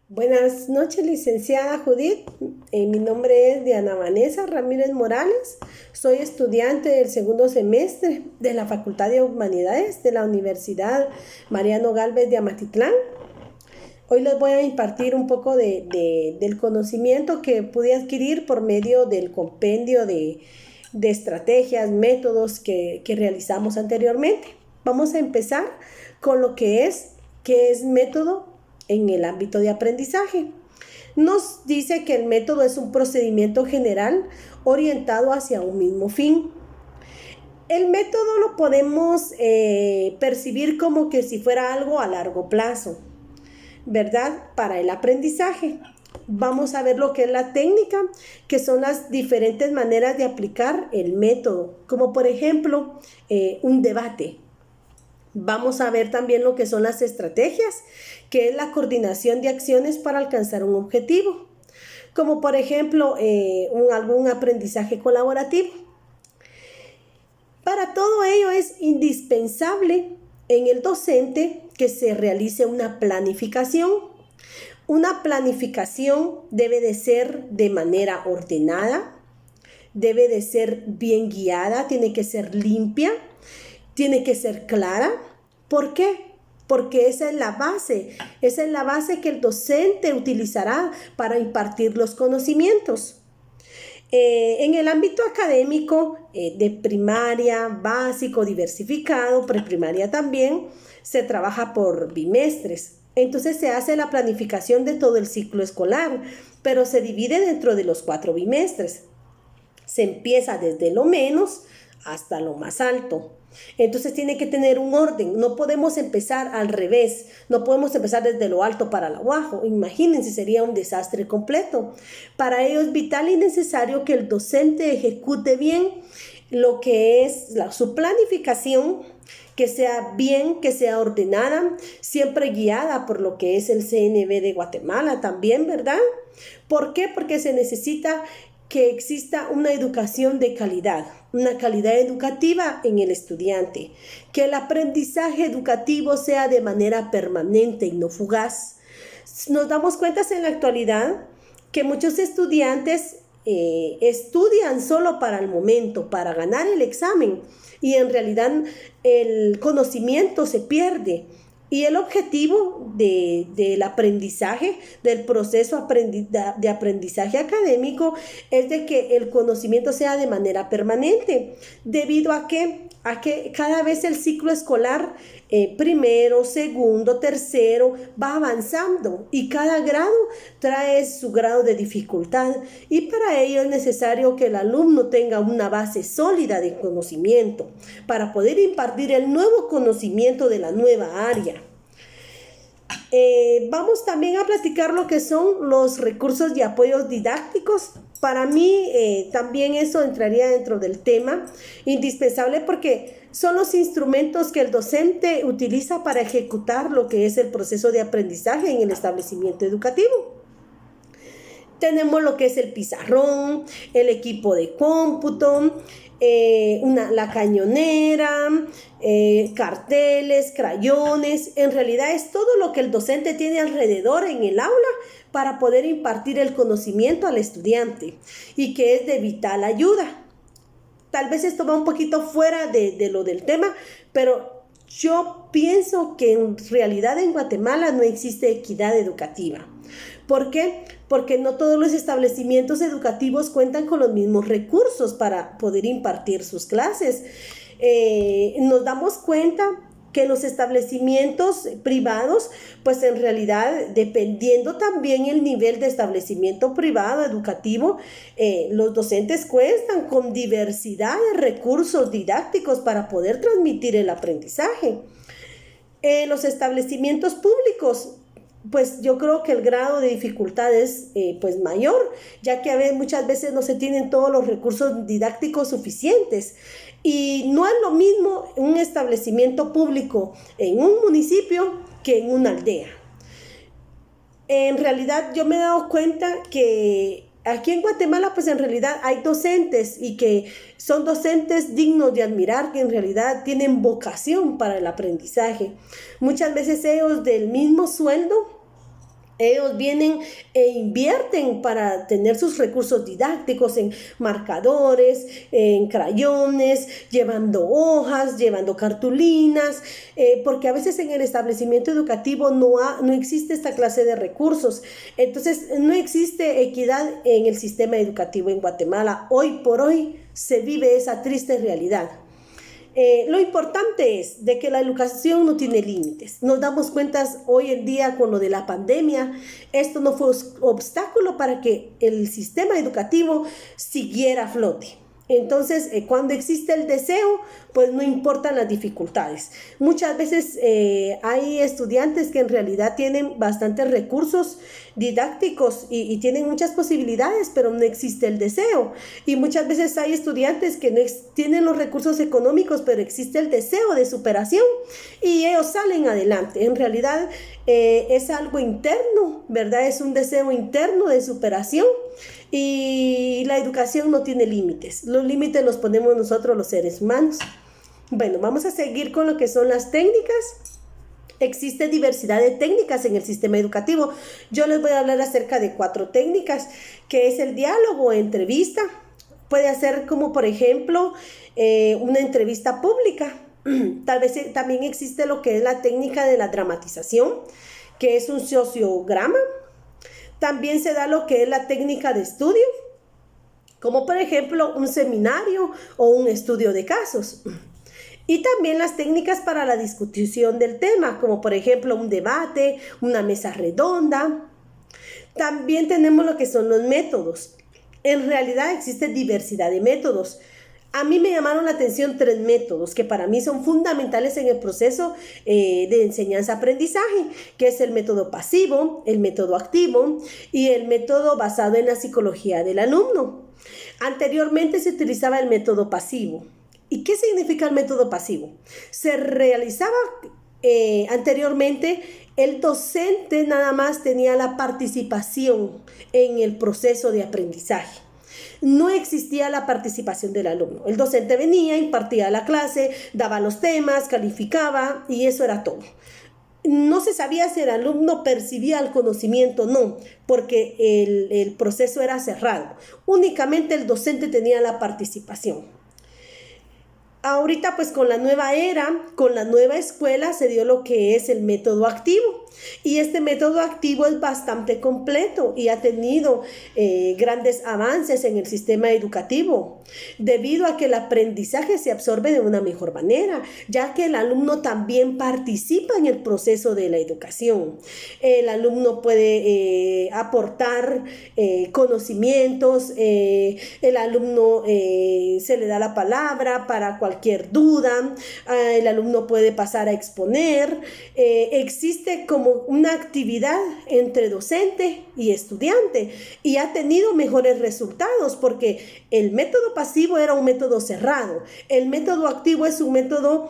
Buenas noches, licenciada Judith. Mi nombre es Diana Vanessa Ramírez Morales. Soy estudiante del segundo semestre de la Facultad de Humanidades de la Universidad Mariano Gálvez de Amatitlán. Hoy les voy a impartir un poco del conocimiento que pude adquirir por medio del compendio de estrategias, métodos que realizamos anteriormente. Vamos a empezar con lo que es método en el ámbito de aprendizaje. Nos dice que el método es un procedimiento general orientado hacia un mismo fin. El método lo podemos percibir como que si fuera algo a largo plazo, ¿verdad? Para el aprendizaje. Vamos a ver lo que es la técnica, que son las diferentes maneras de aplicar el método, como por ejemplo un debate. Vamos a ver también lo que son las estrategias, que es la coordinación de acciones para alcanzar un objetivo, como por ejemplo algún aprendizaje colaborativo. Para todo ello es indispensable en el docente que se realice una planificación. Una planificación debe de ser de manera ordenada, debe de ser bien guiada, tiene que ser limpia, tiene que ser clara. ¿Por qué? Porque esa es la base que el docente utilizará para impartir los conocimientos. En el ámbito académico de primaria, básico, diversificado, preprimaria también, se trabaja por bimestres. Entonces se hace la planificación de todo el ciclo escolar, pero se divide dentro de los 4 bimestres. Se empieza desde lo menos hasta lo más alto. Entonces tiene que tener un orden, no podemos empezar al revés, no podemos empezar desde lo alto para lo bajo, imagínense, sería un desastre completo. Para ello es vital y necesario que el docente ejecute bien lo que es su planificación, que sea bien, que sea ordenada, siempre guiada por lo que es el CNB de Guatemala también, ¿verdad? ¿Por qué? Porque se necesita que exista una educación de calidad, una calidad educativa en el estudiante, que el aprendizaje educativo sea de manera permanente y no fugaz. Nos damos cuenta en la actualidad que muchos estudiantes estudian solo para el momento, para ganar el examen, y en realidad el conocimiento se pierde. Y el objetivo del aprendizaje, del proceso de aprendizaje académico, es de que el conocimiento sea de manera permanente, debido a que cada vez el ciclo escolar, primero, segundo, tercero, va avanzando y cada grado trae su grado de dificultad, y para ello es necesario que el alumno tenga una base sólida de conocimiento para poder impartir el nuevo conocimiento de la nueva área. Vamos también a platicar lo que son los recursos y apoyos didácticos. Para mí también eso entraría dentro del tema indispensable, porque son los instrumentos que el docente utiliza para ejecutar lo que es el proceso de aprendizaje en el establecimiento educativo. Tenemos lo que es el pizarrón, el equipo de cómputo, la cañonera, carteles, crayones. En realidad es todo lo que el docente tiene alrededor en el aula para poder impartir el conocimiento al estudiante, y que es de vital ayuda. Tal vez esto va un poquito fuera de lo del tema, pero yo pienso que en realidad en Guatemala no existe equidad educativa. ¿Por qué? Porque no todos los establecimientos educativos cuentan con los mismos recursos para poder impartir sus clases. Nos damos cuenta que los establecimientos privados, pues en realidad, dependiendo también el nivel de establecimiento privado educativo, los docentes cuentan con diversidad de recursos didácticos para poder transmitir el aprendizaje. Los establecimientos públicos, pues yo creo que el grado de dificultad es pues mayor, ya que muchas veces no se tienen todos los recursos didácticos suficientes. Y no es lo mismo un establecimiento público en un municipio que en una aldea. En realidad yo me he dado cuenta que aquí en Guatemala pues en realidad hay docentes, y que son docentes dignos de admirar, que en realidad tienen vocación para el aprendizaje. Muchas veces ellos, del mismo sueldo Ellos vienen e invierten para tener sus recursos didácticos en marcadores, en crayones, llevando hojas, llevando cartulinas, porque a veces en el establecimiento educativo no existe esta clase de recursos. Entonces, no existe equidad en el sistema educativo en Guatemala. Hoy por hoy se vive esa triste realidad. Lo importante es de que la educación no tiene límites. Nos damos cuenta hoy en día con lo de la pandemia. Esto no fue obstáculo para que el sistema educativo siguiera a flote. Entonces, cuando existe el deseo, pues no importan las dificultades. Muchas veces hay estudiantes que en realidad tienen bastantes recursos didácticos y tienen muchas posibilidades, pero no existe el deseo. Y muchas veces hay estudiantes que no tienen los recursos económicos, pero existe el deseo de superación y ellos salen adelante. En realidad es algo interno, ¿verdad? Es un deseo interno de superación. Y la educación no tiene límites. Los límites los ponemos nosotros los seres humanos. Bueno, vamos a seguir con lo que son las técnicas. Existe diversidad de técnicas en el sistema educativo. Yo les voy a hablar acerca de 4 técnicas, que es el diálogo, entrevista. Puede ser como, por ejemplo, una entrevista pública. Tal vez también existe lo que es la técnica de la dramatización, que es un sociograma. También se da lo que es la técnica de estudio, como por ejemplo un seminario o un estudio de casos. Y también las técnicas para la discusión del tema, como por ejemplo un debate, una mesa redonda. También tenemos lo que son los métodos. En realidad existe diversidad de métodos. A mí me llamaron la atención 3 métodos que para mí son fundamentales en el proceso de enseñanza-aprendizaje, que es el método pasivo, el método activo y el método basado en la psicología del alumno. Anteriormente se utilizaba el método pasivo. ¿Y qué significa el método pasivo? Se realizaba anteriormente, el docente nada más tenía la participación en el proceso de aprendizaje. No existía la participación del alumno. El docente venía, impartía la clase, daba los temas, calificaba y eso era todo. No se sabía si el alumno percibía el conocimiento o no, porque el proceso era cerrado. Únicamente el docente tenía la participación. Ahorita pues con la nueva era, con la nueva escuela se dio lo que es el método activo. Y este método activo es bastante completo y ha tenido grandes avances en el sistema educativo, debido a que el aprendizaje se absorbe de una mejor manera, ya que el alumno también participa en el proceso de la educación. El alumno puede aportar conocimientos, el alumno se le da la palabra para cualquier duda, el alumno puede pasar a exponer, existe como una actividad entre docente y estudiante y ha tenido mejores resultados porque el método pasivo era un método cerrado, el método activo es un método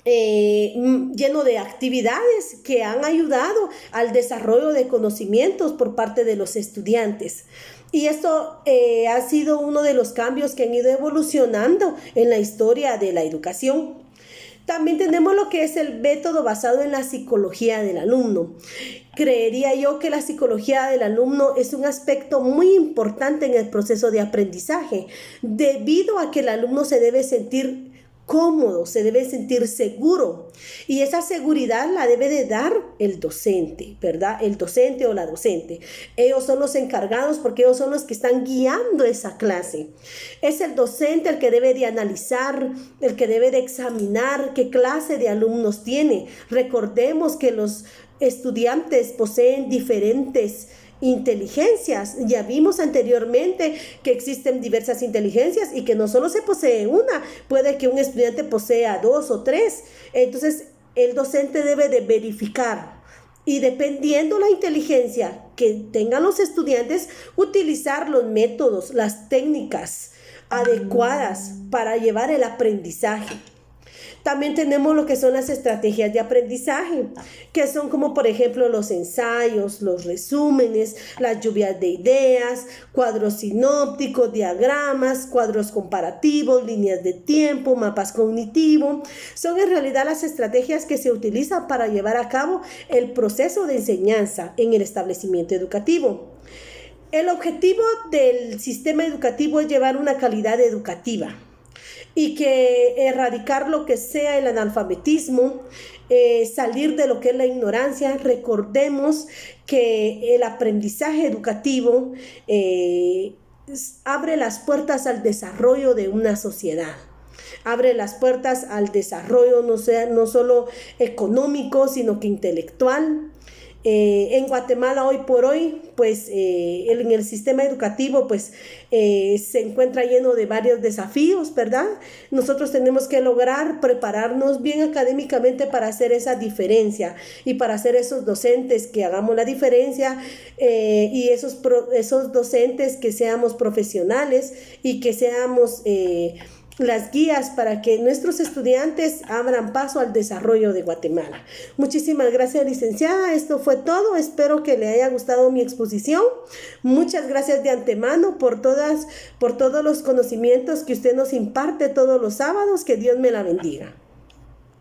lleno de actividades que han ayudado al desarrollo de conocimientos por parte de los estudiantes. Y esto ha sido uno de los cambios que han ido evolucionando en la historia de la educación. También tenemos lo que es el método basado en la psicología del alumno. Creería yo que la psicología del alumno es un aspecto muy importante en el proceso de aprendizaje, debido a que el alumno se debe sentir cómodo, se debe sentir seguro y esa seguridad la debe de dar el docente, ¿verdad? El docente o la docente. Ellos son los encargados porque ellos son los que están guiando esa clase. Es el docente el que debe de analizar, el que debe de examinar qué clase de alumnos tiene. Recordemos que los estudiantes poseen diferentes inteligencias. Ya vimos anteriormente que existen diversas inteligencias y que no solo se posee una, puede que un estudiante posea 2 o 3. Entonces el docente debe de verificar y dependiendo la inteligencia que tengan los estudiantes, utilizar los métodos, las técnicas adecuadas para llevar el aprendizaje. También tenemos lo que son las estrategias de aprendizaje, que son como por ejemplo los ensayos, los resúmenes, las lluvias de ideas, cuadros sinópticos, diagramas, cuadros comparativos, líneas de tiempo, mapas cognitivos. Son en realidad las estrategias que se utilizan para llevar a cabo el proceso de enseñanza en el establecimiento educativo. El objetivo del sistema educativo es llevar una calidad educativa y que erradicar lo que sea el analfabetismo, salir de lo que es la ignorancia. Recordemos que el aprendizaje educativo abre las puertas al desarrollo de una sociedad. Abre las puertas al desarrollo no solo económico, sino que intelectual. En Guatemala hoy por hoy, pues en el sistema educativo, pues se encuentra lleno de varios desafíos, ¿verdad? Nosotros tenemos que lograr prepararnos bien académicamente para hacer esa diferencia y para ser esos docentes que hagamos la diferencia, y esos docentes que seamos profesionales y que seamos las guías para que nuestros estudiantes abran paso al desarrollo de Guatemala. Muchísimas gracias, licenciada. Esto fue todo. Espero que le haya gustado mi exposición. Muchas gracias de antemano por todos los conocimientos que usted nos imparte todos los sábados. Que Dios me la bendiga.